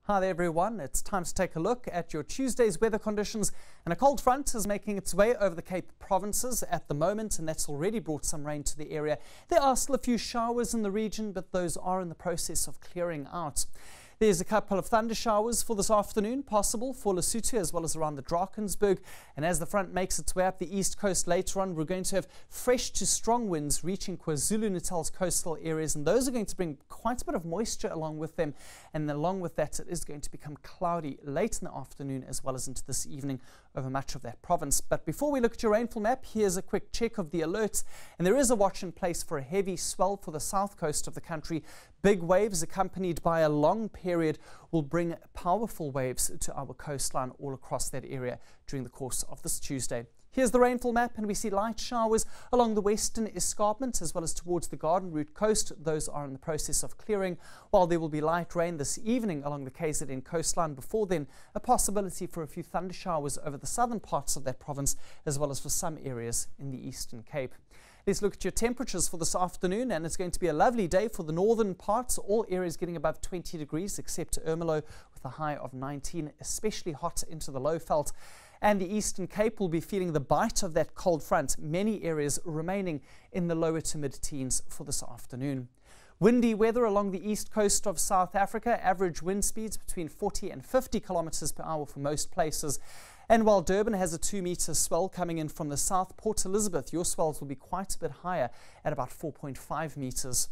Hi there everyone, it's time to take a look at your Tuesday's weather conditions, and a cold front is making its way over the Cape provinces at the moment, and that's already brought some rain to the area. There are still a few showers in the region, but those are in the process of clearing out. There's a couple of thunder showers for this afternoon, possible for Lesotho as well as around the Drakensberg. And as the front makes its way up the east coast later on, we're going to have fresh to strong winds reaching KwaZulu-Natal's coastal areas. And those are going to bring quite a bit of moisture along with them. And along with that, it is going to become cloudy late in the afternoon as well as into this evening over much of that province. But before we look at your rainfall map, here's a quick check of the alerts. And there is a watch in place for a heavy swell for the south coast of the country. Big waves accompanied by a long period will bring powerful waves to our coastline all across that area during the course of this Tuesday. Here's the rainfall map, and we see light showers along the western escarpment as well as towards the Garden Route coast. Those are in the process of clearing, while there will be light rain this evening along the KZN coastline. Before then, a possibility for a few thunder showers over the southern parts of that province as well as for some areas in the Eastern Cape. Let's look at your temperatures for this afternoon, and it's going to be a lovely day for the northern parts. All areas getting above 20 degrees except Ermelo with a high of 19, especially hot into the Lowveld. And the Eastern Cape will be feeling the bite of that cold front, many areas remaining in the lower to mid-teens for this afternoon. Windy weather along the east coast of South Africa, average wind speeds between 40 and 50 kilometers per hour for most places. And while Durban has a 2-meter swell coming in from the south, Port Elizabeth, your swells will be quite a bit higher at about 4.5 meters.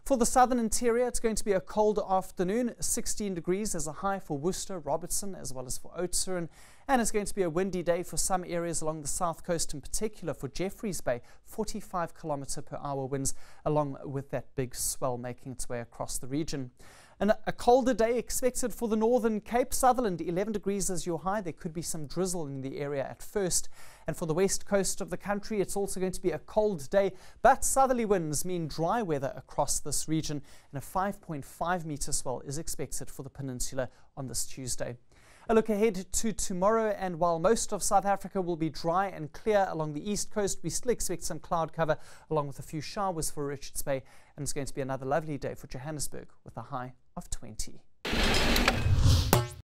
For the southern interior, it's going to be a cold afternoon, 16 degrees as a high for Worcester, Robertson, as well as for Oudtshoorn. And it's going to be a windy day for some areas along the south coast, in particular for Jeffreys Bay, 45 kilometer per hour winds, along with that big swell making its way across the region. And a colder day expected for the northern Cape. Sutherland, 11 degrees as your high. There could be some drizzle in the area at first. And for the west coast of the country, it's also going to be a cold day, but southerly winds mean dry weather across this region, and a 5.5 meter swell is expected for the peninsula on this Tuesday. A look ahead to tomorrow, and while most of South Africa will be dry and clear along the east coast, we still expect some cloud cover along with a few showers for Richards Bay, and it's going to be another lovely day for Johannesburg with a high of 20.